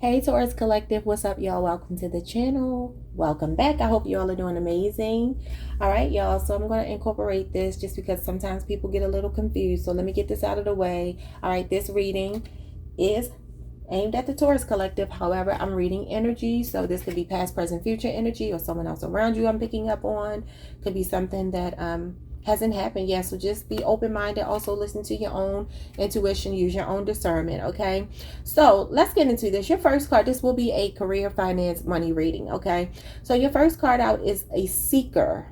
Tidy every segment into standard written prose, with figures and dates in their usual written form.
Hey Taurus Collective, what's up, y'all? Welcome to the channel. Welcome back. I hope you all are doing amazing. All right, y'all. So I'm going to incorporate this just because sometimes people get a little confused. So let me get this out of the way. All right, this reading is aimed at the Taurus Collective. However, I'm reading energy. So this could be past, present, future energy or someone else around you I'm picking up on. Could be something that hasn't happened yet. So just be open-minded. Also listen to your own intuition. Use your own discernment. Okay. So let's get into this. Your first card, this will be a career, finance, money reading. Okay. So your first card out is a seeker.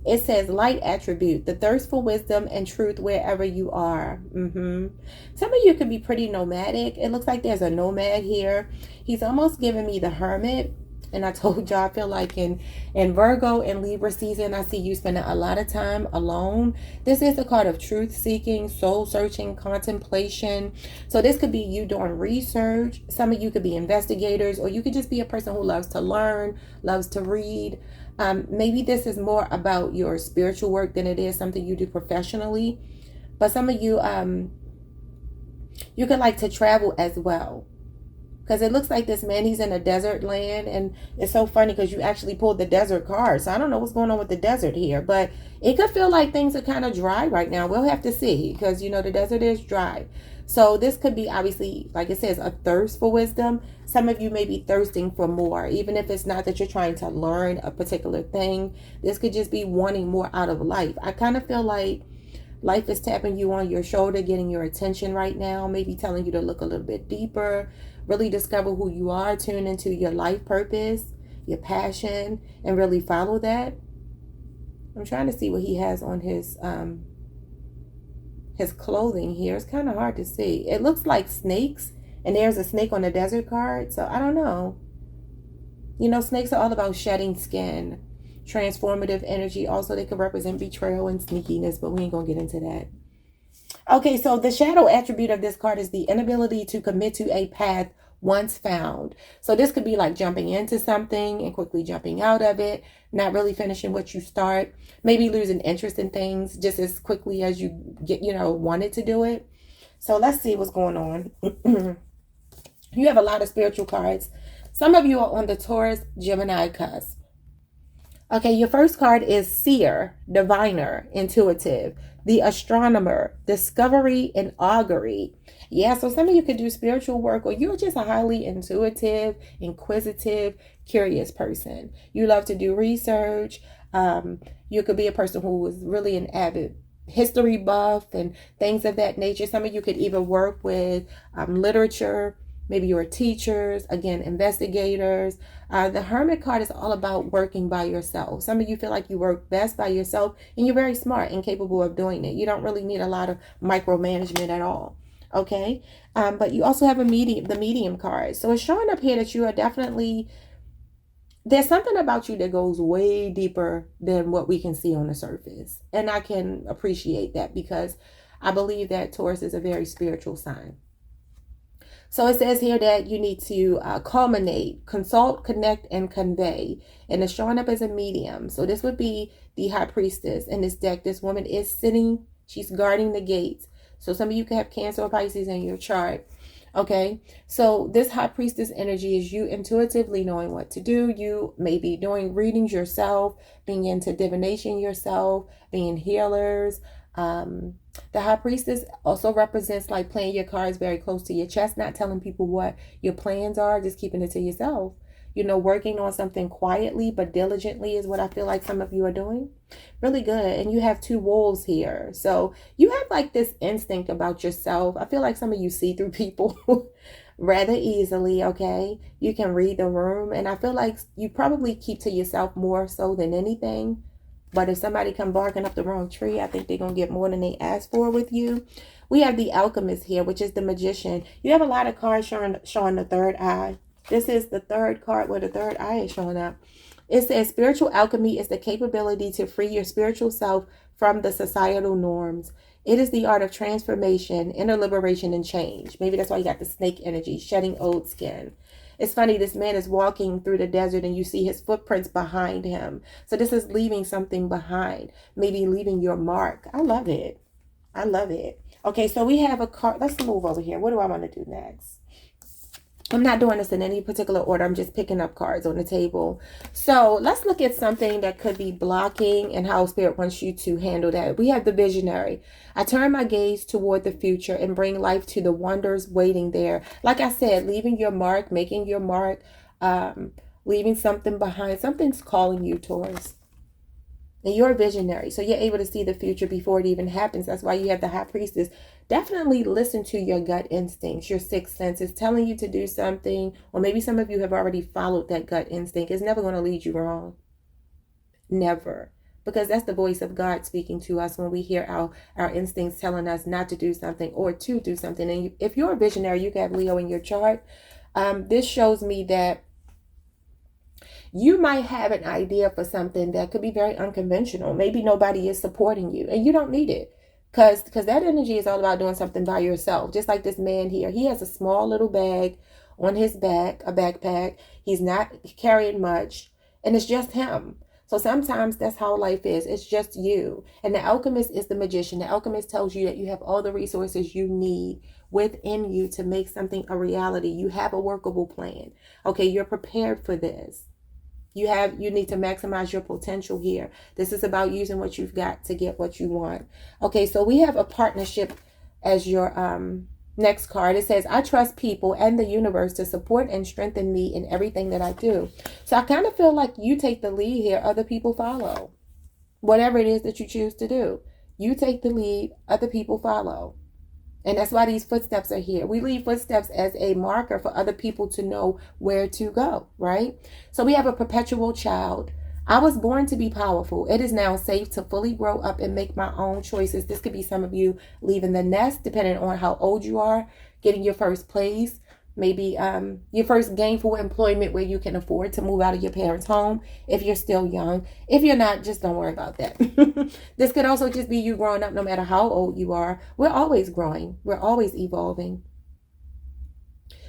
It says light attribute, the thirst for wisdom and truth wherever you are. Some of you could be pretty nomadic. It looks like there's a nomad here. He's almost giving me the hermit. And I told y'all, I feel like in Virgo and Libra season, I see you spending a lot of time alone. This is a card of truth seeking, soul searching, contemplation. So this could be you doing research. Some of you could be investigators, or you could just be a person who loves to learn, loves to read. Maybe this is more about your spiritual work than it is something you do professionally. But some of you, you could like to travel as well. Because it looks like this man, he's in a desert land. And it's so funny because you actually pulled the desert card. So I don't know what's going on with the desert here. But it could feel like things are kind of dry right now. We'll have to see. Because, you know, the desert is dry. So this could be obviously, like it says, a thirst for wisdom. Some of you may be thirsting for more. Even if it's not that you're trying to learn a particular thing. This could just be wanting more out of life. I kind of feel like life is tapping you on your shoulder, getting your attention right now. Maybe telling you to look a little bit deeper. Really discover who you are, tune into your life purpose, your passion, and really follow that. I'm trying to see what he has on his clothing here. It's kind of hard to see. It looks like snakes, and there's a snake on the desert card. So I don't know. You know, snakes are all about shedding skin, transformative energy. Also, they could represent betrayal and sneakiness, but we ain't gonna get into that. Okay, so the shadow attribute of this card is the inability to commit to a path once found. So this could be like jumping into something and quickly jumping out of it, not really finishing what you start, maybe losing interest in things just as quickly as you wanted to do it. So let's see what's going on. You have a lot of spiritual cards. Some of you are on the Taurus Gemini cusp. Okay, your first card is seer, diviner, intuitive, the astronomer, discovery, and augury. Yeah, so some of you could do spiritual work, or you're just a highly intuitive, inquisitive, curious person. You love to do research. You could be a person who is really an avid history buff and things of that nature. Some of you could even work with literature. Maybe you're teachers, again, investigators. The Hermit card is all about working by yourself. Some of you feel like you work best by yourself, and you're very smart and capable of doing it. You don't really need a lot of micromanagement at all. Okay. But you also have the medium card. So it's showing up here that you are definitely, there's something about you that goes way deeper than what we can see on the surface. And I can appreciate that because I believe that Taurus is a very spiritual sign. So it says here that you need to culminate, consult, connect, and convey. And it's showing up as a medium. So this would be the High Priestess in this deck. This woman is sitting, she's guarding the gates. So some of you could have Cancer or Pisces in your chart. Okay, so this High Priestess energy is you intuitively knowing what to do. You may be doing readings yourself, being into divination yourself, being healers. The High Priestess also represents like playing your cards very close to your chest, not telling people what your plans are, just keeping it to yourself. You know, working on something quietly but diligently is what I feel like some of you are doing. Really good. And you have two wolves here. So you have like this instinct about yourself. I feel like some of you see through people rather easily, okay? You can read the room. And I feel like you probably keep to yourself more so than anything. But if somebody come barking up the wrong tree, I think they're going to get more than they asked for with you. We have the Alchemist here, which is the Magician. You have a lot of cards showing the third eye. This is the third card where the third eye is showing up. It says spiritual alchemy is the capability to free your spiritual self from the societal norms. It is the art of transformation, inner liberation, and change. Maybe that's why you got the snake energy, shedding old skin. It's funny, this man is walking through the desert and you see his footprints behind him. So this is leaving something behind, maybe leaving your mark. I love it. I love it. Okay, so we have a card. Let's move over here. What do I want to do next? I'm not doing this in any particular order. I'm just picking up cards on the table. So let's look at something that could be blocking and how Spirit wants you to handle that. We have the visionary. I turn my gaze toward the future and bring life to the wonders waiting there. Like I said, leaving your mark, making your mark, leaving something behind. Something's calling you, Taurus. And you're a visionary, so you're able to see the future before it even happens. That's why you have the High Priestess. Definitely listen to your gut instincts. Your sixth sense is telling you to do something, or maybe some of you have already followed that gut instinct. It's never going to lead you wrong. Never. Because that's the voice of God speaking to us when we hear our instincts telling us not to do something or to do something. And if you're a visionary, you have Leo in your chart. This shows me that you might have an idea for something that could be very unconventional. Maybe nobody is supporting you and you don't need it. Because that energy is all about doing something by yourself. Just like this man here. He has a small little bag on his back, a backpack. He's not carrying much. And it's just him. So sometimes that's how life is. It's just you. And the alchemist is the magician. The alchemist tells you that you have all the resources you need within you to make something a reality. You have a workable plan. Okay, you're prepared for this. You need to maximize your potential here. This is about using what you've got to get what you want. Okay, so we have a partnership as your next card. It says, I trust people and the universe to support and strengthen me in everything that I do. So I kind of feel like you take the lead here. Other people follow. Whatever it is that you choose to do. You take the lead. Other people follow. And that's why these footsteps are here. We leave footsteps as a marker for other people to know where to go, right? So we have a perpetual child. I was born to be powerful. It is now safe to fully grow up and make my own choices. This could be some of you leaving the nest, depending on how old you are, getting your first place, maybe your first gainful employment where you can afford to move out of your parents' home if you're still young. If you're not, just don't worry about that. This could also just be you growing up no matter how old you are. We're always growing. We're always evolving.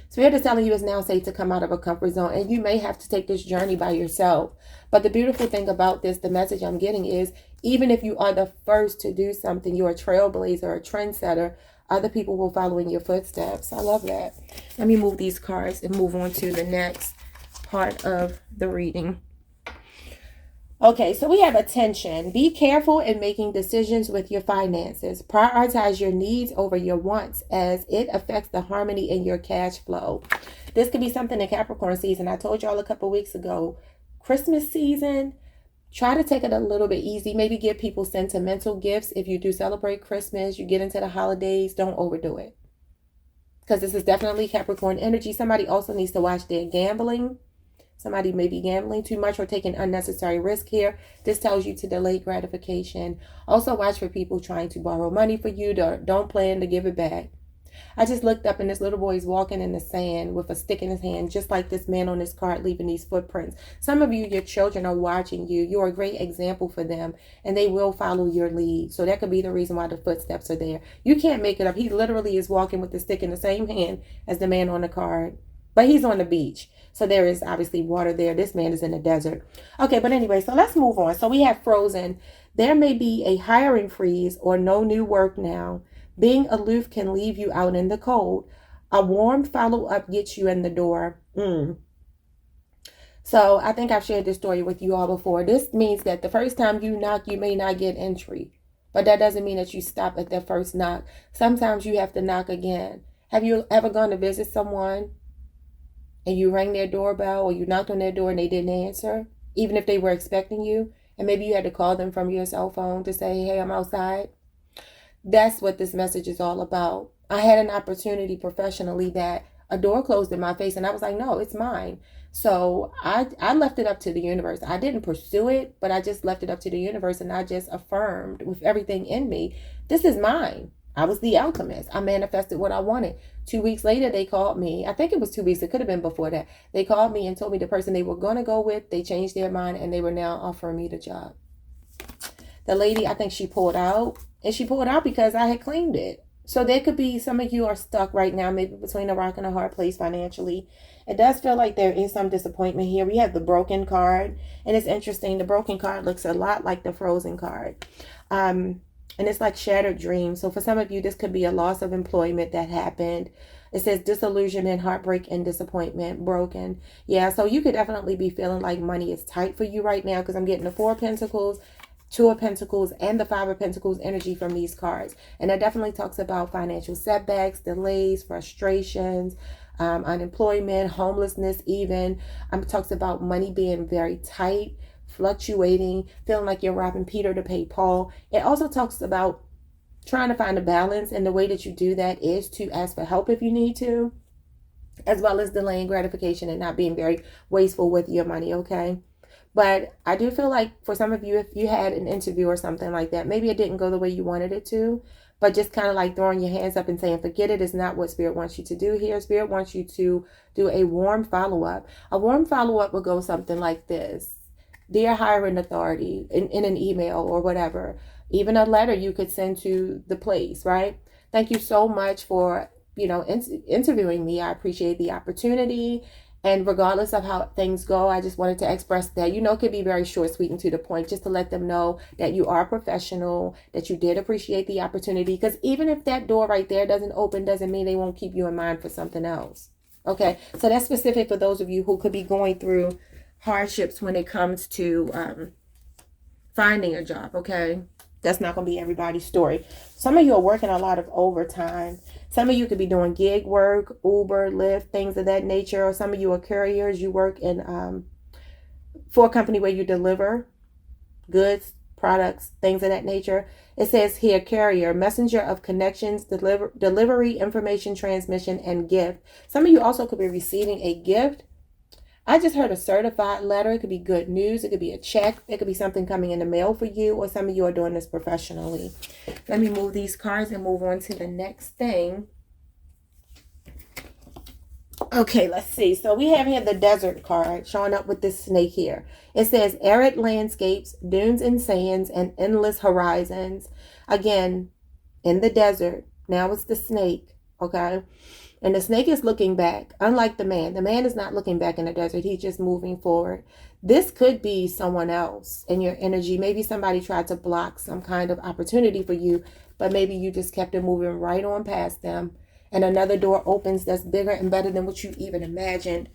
Spirit is telling you it's now safe to come out of a comfort zone, and you may have to take this journey by yourself. But the beautiful thing about this, the message I'm getting is, even if you are the first to do something, you're a trailblazer, a trendsetter, other people will follow in your footsteps. I love that. Let me move these cards and move on to the next part of the reading. Okay, so we have attention. Be careful in making decisions with your finances. Prioritize your needs over your wants as it affects the harmony in your cash flow. This could be something in Capricorn season. I told y'all a couple weeks ago, Christmas season, try to take it a little bit easy. Maybe give people sentimental gifts. If you do celebrate Christmas, you get into the holidays, don't overdo it. Because this is definitely Capricorn energy. Somebody also needs to watch their gambling. Somebody may be gambling too much or taking unnecessary risk here. This tells you to delay gratification. Also watch for people trying to borrow money for you. Don't plan to give it back. I just looked up and this little boy is walking in the sand with a stick in his hand, just like this man on this card leaving these footprints. Some of you, your children are watching you. You're a great example for them, and they will follow your lead. So that could be the reason why the footsteps are there. You can't make it up. He literally is walking with the stick in the same hand as the man on the card, but he's on the beach. So there is obviously water there. This man is in the desert. Okay, but anyway, so let's move on. So we have frozen. There may be a hiring freeze or no new work now. Being aloof can leave you out in the cold. A warm follow-up gets you in the door. So I think I've shared this story with you all before. This means that the first time you knock, you may not get entry. But that doesn't mean that you stop at that first knock. Sometimes you have to knock again. Have you ever gone to visit someone and you rang their doorbell or you knocked on their door and they didn't answer, even if they were expecting you? And maybe you had to call them from your cell phone to say, hey, I'm outside. That's what this message is all about. I had an opportunity professionally that a door closed in my face and I was like, no, it's mine. So I left it up to the universe. I didn't pursue it, but I just left it up to the universe and I just affirmed with everything in me, this is mine. I was the alchemist. I manifested what I wanted. 2 weeks later, they called me. I think it was 2 weeks. It could have been before that. They called me and told me the person they were going to go with, they changed their mind and they were now offering me the job. The lady, I think she pulled out. And she pulled out because I had claimed it. So there could be, some of you are stuck right now, maybe between a rock and a hard place financially. It does feel like there is some disappointment here. We have the broken card. And it's interesting. The broken card looks a lot like the frozen card. And it's like shattered dreams. So for some of you, this could be a loss of employment that happened. It says disillusionment, heartbreak, and disappointment, broken. Yeah, so you could definitely be feeling like money is tight for you right now, because I'm getting the Four of Pentacles, Two of Pentacles, and the Five of Pentacles energy from these cards. And that definitely talks about financial setbacks, delays, frustrations, unemployment, homelessness even. It talks about money being very tight, fluctuating, feeling like you're robbing Peter to pay Paul. It also talks about trying to find a balance, and the way that you do that is to ask for help if you need to, as well as delaying gratification and not being very wasteful with your money, okay? But I do feel like for some of you, if you had an interview or something like that, maybe it didn't go the way you wanted it to, but just kind of like throwing your hands up and saying, forget it, is not what Spirit wants you to do here. Spirit wants you to do a warm follow-up. A warm follow-up will go something like this. Dear hiring authority, in an email or whatever, even a letter you could send to the place, right? Thank you so much for, interviewing me. I appreciate the opportunity. And regardless of how things go, I just wanted to express that, it could be very short, sweet, and to the point, just to let them know that you are professional, that you did appreciate the opportunity. Because even if that door right there doesn't open, doesn't mean they won't keep you in mind for something else. Okay, so that's specific for those of you who could be going through hardships when it comes to finding a job, okay? That's not going to be everybody's story. Some of you are working a lot of overtime. Some of you could be doing gig work, Uber, Lyft, things of that nature. Or some of you are couriers. You work in for a company where you deliver goods, products, things of that nature. It says here, carrier, messenger of connections, delivery, information, transmission, and gift. Some of you also could be receiving a gift. I just heard a certified letter. It could be good news. It could be a check. It could be something coming in the mail for you, or some of you are doing this professionally. Let me move these cards and move on to the next thing. Okay, let's see. So we have here the desert card showing up with this snake here. It says arid landscapes, dunes and sands, and endless horizons. Again, in the desert. Now it's the snake, okay? And the snake is looking back, unlike the man. The man is not looking back in the desert. He's just moving forward. This could be someone else in your energy. Maybe somebody tried to block some kind of opportunity for you, but maybe you just kept it moving right on past them. And another door opens that's bigger and better than what you even imagined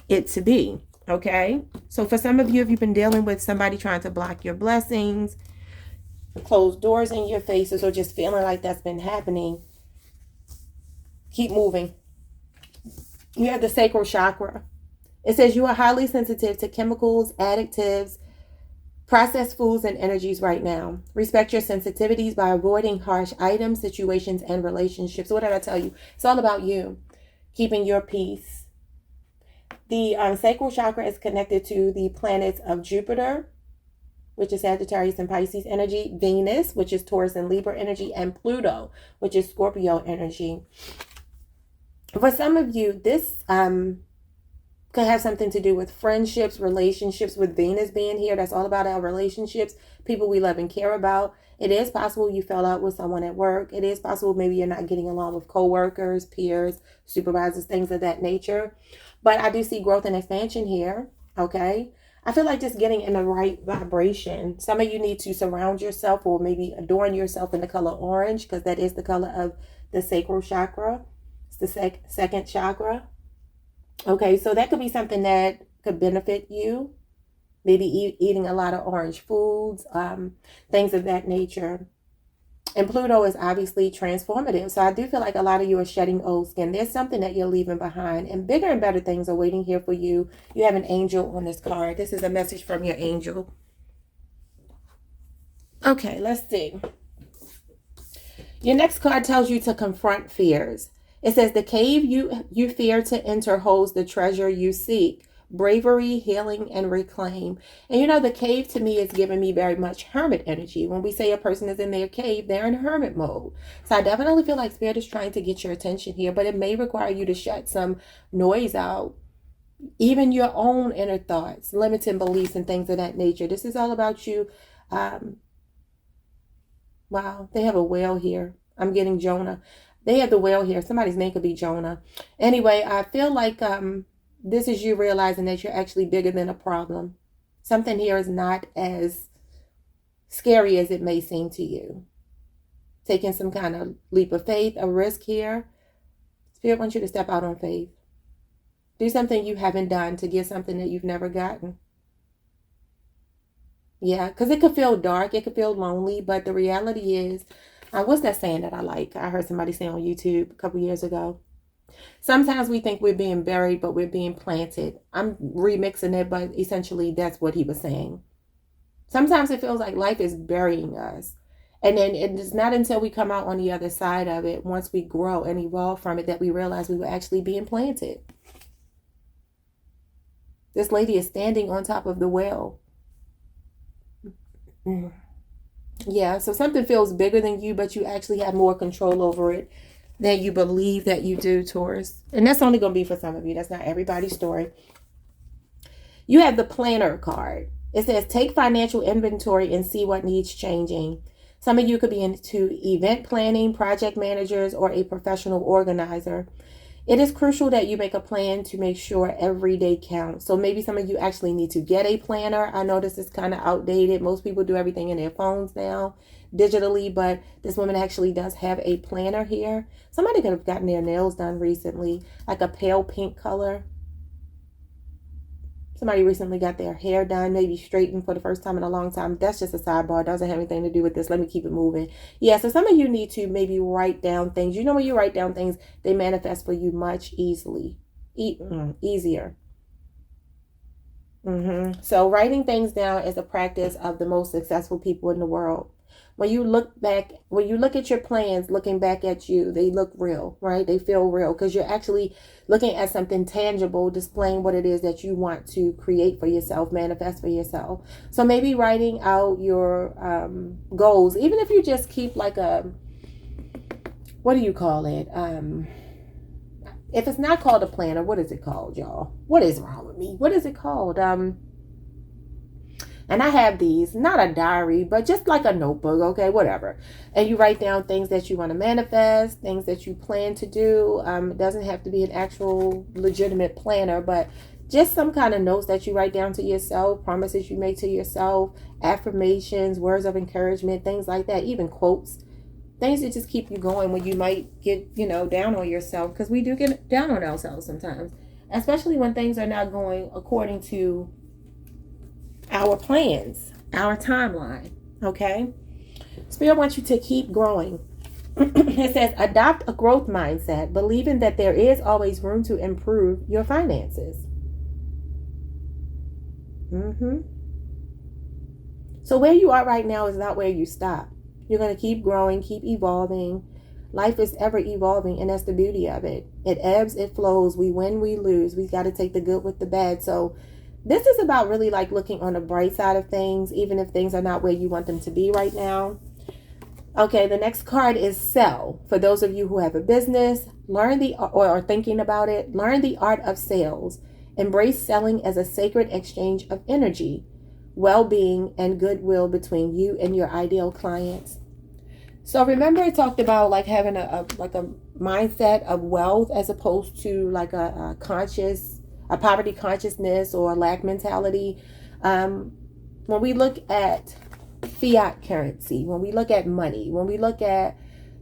it to be. Okay? So for some of you, if you've been dealing with somebody trying to block your blessings, close doors in your faces, or just feeling like that's been happening, keep moving. You have the sacral chakra. It says you are highly sensitive to chemicals, additives, processed foods, and energies right now. Respect your sensitivities by avoiding harsh items, situations, and relationships. What did I tell you? It's all about you, keeping your peace. The sacral chakra is connected to the planets of Jupiter, which is Sagittarius and Pisces energy, Venus, which is Taurus and Libra energy, and Pluto, which is Scorpio energy. For some of you, this could have something to do with friendships, relationships, with Venus being here. That's all about our relationships, people we love and care about. It is possible you fell out with someone at work. It is possible maybe you're not getting along with coworkers, peers, supervisors, things of that nature. But I do see growth and expansion here, okay? I feel like just getting in the right vibration. Some of you need to surround yourself or maybe adorn yourself in the color orange, because that is the color of the sacral chakra. The second chakra. Okay, so that could be something that could benefit you. Maybe eating a lot of orange foods, things of that nature. And Pluto is obviously transformative. So I do feel like a lot of you are shedding old skin. There's something that you're leaving behind, and bigger and better things are waiting here for you. You have an angel on this card. This is a message from your angel. Okay, let's see. Your next card tells you to confront fears. It says the cave you fear to enter holds the treasure you seek. Bravery, healing, and reclaim. And the cave to me is giving me very much hermit energy. When we say a person is in their cave, they're in hermit mode. So I definitely feel like Spirit is trying to get your attention here, but it may require you to shut some noise out. Even your own inner thoughts, limiting beliefs, and things of that nature. This is all about you. Wow, they have a whale here. I'm getting Jonah. They have the whale here. Somebody's name could be Jonah. Anyway, I feel like this is you realizing that you're actually bigger than a problem. Something here is not as scary as it may seem to you. Taking some kind of leap of faith, a risk here. Spirit wants you to step out on faith. Do something you haven't done to get something that you've never gotten. Yeah, because it could feel dark, it could feel lonely, but the reality is, what's that saying that I like? I heard somebody say on YouTube a couple years ago. Sometimes we think we're being buried, but we're being planted. I'm remixing it, but essentially that's what he was saying. Sometimes it feels like life is burying us. And then it's not until we come out on the other side of it, once we grow and evolve from it, that we realize we were actually being planted. This lady is standing on top of the well. Yeah, so something feels bigger than you, but you actually have more control over it than you believe that you do, Taurus. And that's only going to be for some of you. That's not everybody's story. You have the planner card. It says, take financial inventory and see what needs changing. Some of you could be into event planning, project managers, or a professional organizer. It is crucial that you make a plan to make sure every day counts. So maybe some of you actually need to get a planner. I know this is kind of outdated. Most people do everything in their phones now, digitally, but this woman actually does have a planner here. Somebody could have gotten their nails done recently, like a pale pink color. Somebody recently got their hair done, maybe straightened for the first time in a long time. That's just a sidebar. It doesn't have anything to do with this. Let me keep it moving. Yeah, so some of you need to maybe write down things. You know, when you write down things, they manifest for you much easier. So writing things down is a practice of the most successful people in the world. When you look at your plans, looking back at you, they look real, right? They feel real because you're actually looking at something tangible, displaying what it is that you want to create for yourself, manifest for yourself. So maybe writing out your goals, even if you just keep like what do you call it? If it's not called a planner, what is it called, y'all? What is wrong with me? What is it called? And I have these, not a diary, but just like a notebook, okay, whatever. And you write down things that you want to manifest, things that you plan to do. It doesn't have to be an actual legitimate planner, but just some kind of notes that you write down to yourself, promises you make to yourself, affirmations, words of encouragement, things like that, even quotes. Things that just keep you going when you might get, down on yourself, because we do get down on ourselves sometimes, especially when things are not going according to our plans, our timeline, okay? Spirit wants you to keep growing. It says, adopt a growth mindset, believing that there is always room to improve your finances. So where you are right now is not where you stop. You're going to keep growing, keep evolving. Life is ever evolving, and that's the beauty of it. It ebbs, it flows. We win, we lose. We got to take the good with the bad. So this is about really like looking on the bright side of things, even if things are not where you want them to be right now. Okay, the next card is sell. For those of you who have a business, or are thinking about it, learn the art of sales. Embrace selling as a sacred exchange of energy, well-being, and goodwill between you and your ideal clients. So remember, I talked about like having a mindset of wealth as opposed to like a poverty consciousness or a lack mentality. When we look at fiat currency, when we look at money, when we look at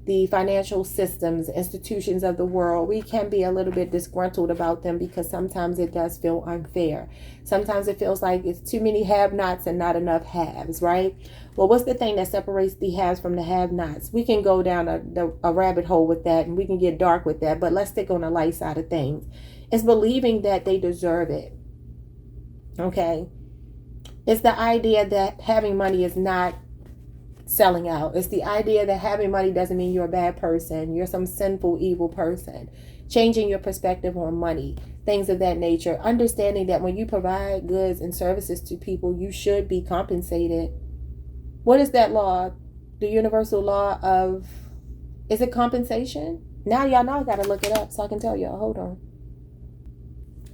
the financial systems, institutions of the world, we can be a little bit disgruntled about them because sometimes it does feel unfair. Sometimes it feels like it's too many have-nots and not enough haves, right? Well, what's the thing that separates the haves from the have-nots? We can go down a rabbit hole with that, and we can get dark with that, but let's stick on the light side of things. It's believing that they deserve it. Okay? It's the idea that having money is not selling out. It's the idea that having money doesn't mean you're a bad person. You're some sinful, evil person. Changing your perspective on money. Things of that nature. Understanding that when you provide goods and services to people, you should be compensated. What is that law? The universal law of, is it compensation? Now y'all know I gotta look it up so I can tell y'all. Hold on.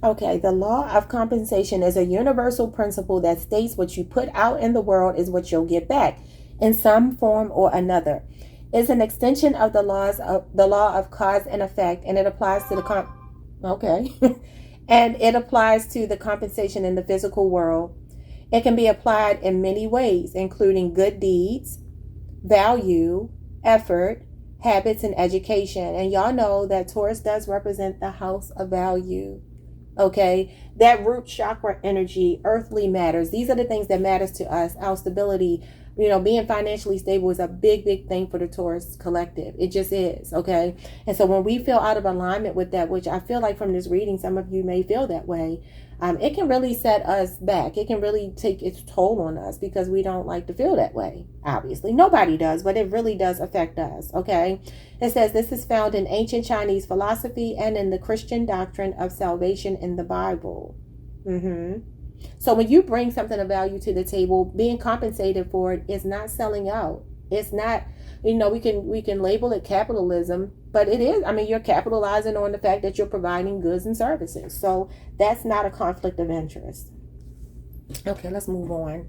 Okay, the law of compensation is a universal principle that states what you put out in the world is what you'll get back in some form or another. It's an extension of the law of cause and effect, and it applies to and it applies to the compensation in the physical world. It can be applied in many ways, including good deeds, value, effort, habits, and education. And y'all know that Taurus does represent the house of value. Okay, that root chakra energy, earthly matters. These are the things that matters to us. Our stability, being financially stable is a big, big thing for the Taurus collective. It just is. Okay. And so when we feel out of alignment with that, which I feel like from this reading, some of you may feel that way, it can really set us back. It can really take its toll on us because we don't like to feel that way. Obviously, nobody does, but it really does affect us. Okay. It says this is found in ancient Chinese philosophy and in the Christian doctrine of salvation in the Bible. So when you bring something of value to the table, being compensated for it is not selling out. It's not, we can label it capitalism, but it is. I mean, you're capitalizing on the fact that you're providing goods and services. So that's not a conflict of interest. Okay, let's move on.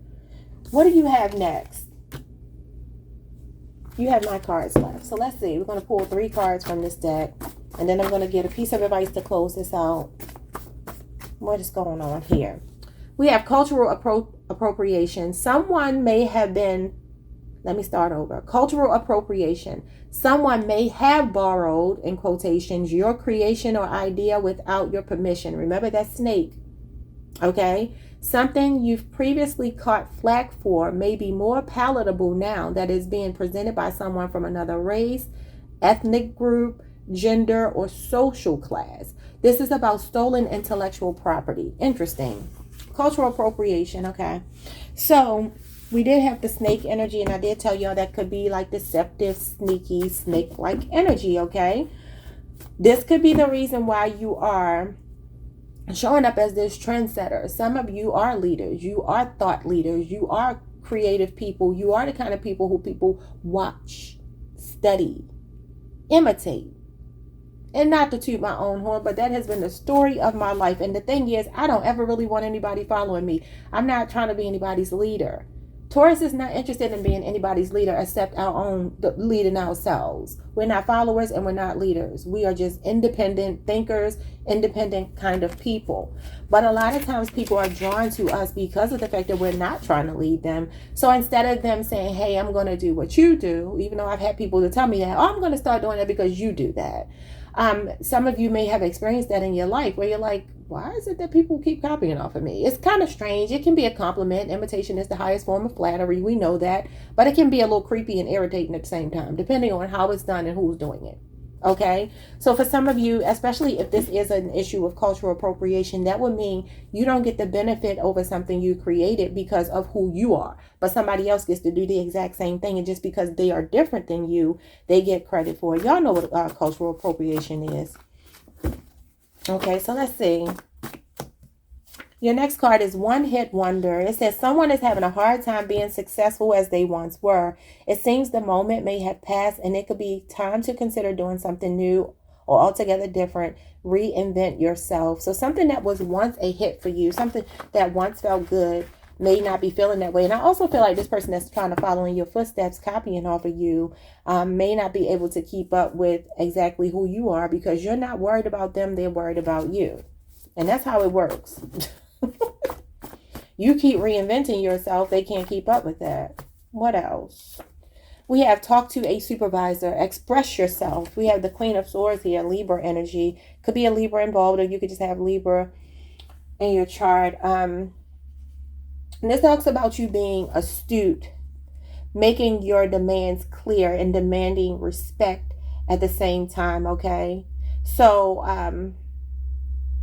What do you have next? You have my cards left. So let's see. We're going to pull 3 cards from this deck. And then I'm going to get a piece of advice to close this out. What is going on here? We have cultural appropriation. Someone may have been, let me start over. Cultural appropriation. Someone may have borrowed, in quotations, your creation or idea without your permission. Remember that snake. Okay? Something you've previously caught flack for may be more palatable now that is being presented by someone from another race, ethnic group, gender, or social class. This is about stolen intellectual property. Interesting. Cultural appropriation. Okay. So we did have the snake energy, and I did tell y'all that could be like deceptive, sneaky, snake-like energy. Okay. This could be the reason why you are showing up as this trendsetter. Some of you are leaders. You are thought leaders. You are creative people. You are the kind of people who people watch, study, imitate. And not to toot my own horn, but that has been the story of my life. And the thing is, I don't ever really want anybody following me. I'm not trying to be anybody's leader. Taurus is not interested in being anybody's leader except our own, leading ourselves. We're not followers and we're not leaders. We are just independent thinkers, independent kind of people. But a lot of times people are drawn to us because of the fact that we're not trying to lead them. So instead of them saying, hey, I'm going to do what you do, even though I've had people to tell me that, oh, I'm going to start doing that because you do that. Some of you may have experienced that in your life where you're like, why is it that people keep copying off of me? It's kind of strange. It can be a compliment. Imitation is the highest form of flattery. We know that. But it can be a little creepy and irritating at the same time, depending on how it's done and who's doing it. Okay? So for some of you, especially if this is an issue of cultural appropriation, that would mean you don't get the benefit over something you created because of who you are. But somebody else gets to do the exact same thing. And just because they are different than you, they get credit for it. Y'all know what cultural appropriation is. Okay, so let's see. Your next card is One Hit Wonder. It says someone is having a hard time being successful as they once were. It seems the moment may have passed and it could be time to consider doing something new or altogether different. Reinvent yourself. So something that was once a hit for you, something that once felt good, may not be feeling that way. And I also feel like this person that's trying to follow in your footsteps, copying off of you, may not be able to keep up with exactly who you are because you're not worried about them. They're worried about you. And that's how it works. You keep reinventing yourself. They can't keep up with that. What else? We have talk to a supervisor. Express yourself. We have the Queen of Swords here, Libra energy. Could be a Libra involved, or you could just have Libra in your chart. And this talks about you being astute, making your demands clear and demanding respect at the same time, okay? So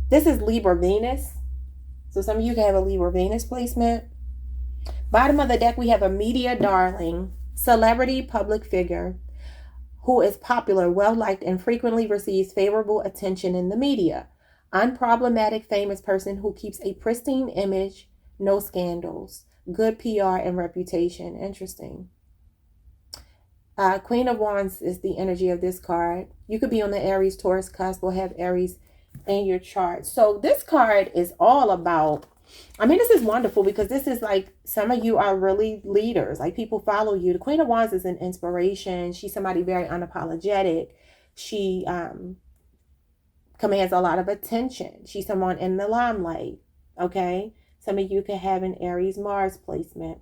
this is Libra Venus. So some of you can have a Libra Venus placement. Bottom of the deck, we have a media darling, celebrity public figure who is popular, well-liked, and frequently receives favorable attention in the media. Unproblematic famous person who keeps a pristine image, no scandals, good PR and reputation. Interesting. Queen of Wands is the energy of this card. You could be on the Aries Taurus cusp or have Aries in your chart. So this card is all about, I mean, this is wonderful because this is like, some of you are really leaders, like people follow you. The Queen of Wands is an inspiration. She's somebody very unapologetic. She commands a lot of attention. She's someone in the limelight. Okay. Some of you can have an Aries Mars placement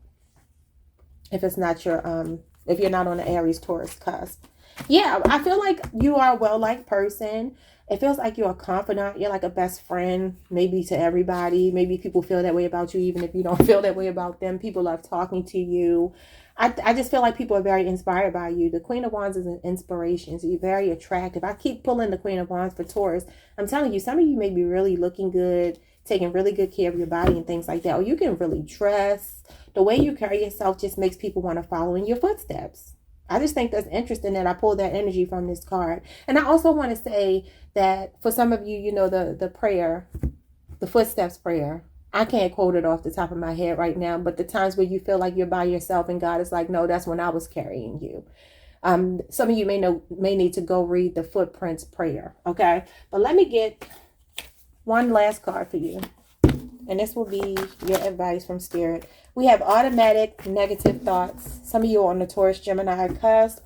if it's not your if you're not on the Aries Taurus cusp. Yeah, I feel like you are a well-liked person. It feels like you're a confidant. You're like a best friend, maybe to everybody. Maybe people feel that way about you, even if you don't feel that way about them. People love talking to you. I just feel like people are very inspired by you. The Queen of Wands is an inspiration. So you're very attractive. I keep pulling the Queen of Wands for Taurus. I'm telling you, some of you may be really looking good, taking really good care of your body and things like that. Or you can really dress. The way you carry yourself just makes people want to follow in your footsteps. I just think that's interesting that I pulled that energy from this card. And I also want to say that for some of you, you know, the prayer, the footsteps prayer. I can't quote it off the top of my head right now, but the times where you feel like you're by yourself and God is like, no, that's when I was carrying you. Some of you may need to go read the footprints prayer. Okay. But let me get one last card for you. And this will be your advice from Spirit. We have automatic negative thoughts. Some of you are on the Taurus, Gemini cusp.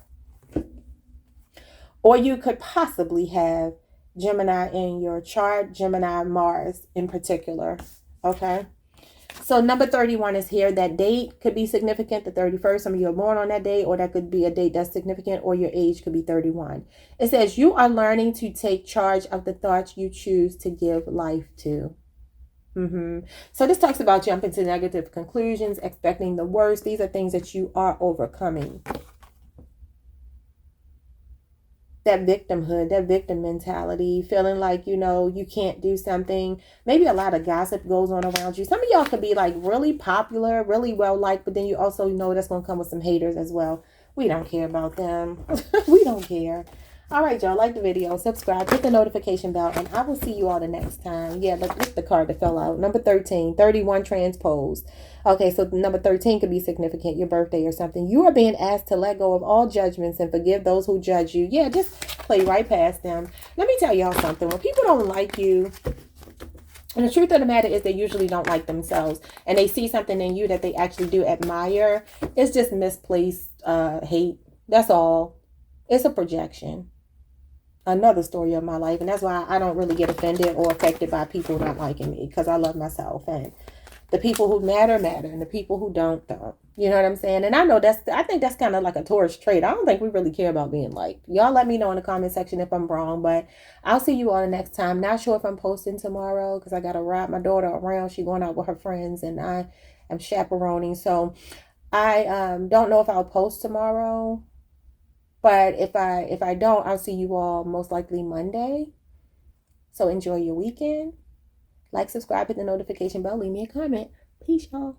Or you could possibly have Gemini in your chart, Gemini, Mars in particular. Okay. So number 31 is here. That date could be significant, the 31st. Some of you are born on that date, or that could be a date that's significant, or your age could be 31. It says you are learning to take charge of the thoughts you choose to give life to. So this talks about jumping to negative conclusions, expecting the worst. These are things that you are overcoming. That victimhood, that victim mentality, feeling like, you know, you can't do something. Maybe a lot of gossip goes on around you. Some of y'all could be like really popular, really well liked, but then you also know that's going to come with some haters as well. We don't care about them. We don't care. All right, y'all, like the video, subscribe, hit the notification bell, and I will see you all the next time. Yeah, look the card that fell out. Number 13, 31 transposed. Okay, so number 13 could be significant, your birthday or something. You are being asked to let go of all judgments and forgive those who judge you. Yeah, just play right past them. Let me tell y'all something. When people don't like you, and the truth of the matter is they usually don't like themselves, and they see something in you that they actually do admire, it's just misplaced hate. That's all. It's a projection. Another story of my life, and that's why I don't really get offended or affected by people not liking me, because I love myself, and the people who matter, and the people who don't. You know what I'm saying? And I know I think that's kind of like a Taurus trait. I don't think we really care about being liked. Y'all let me know in the comment section if I'm wrong, but I'll see you all the next time. Not sure if I'm posting tomorrow because I got to ride my daughter around. She's going out with her friends, and I am chaperoning, so I don't know if I'll post tomorrow. But if I don't, I'll see you all most likely Monday. So enjoy your weekend. Like, subscribe, hit the notification bell, leave me a comment. Peace, y'all.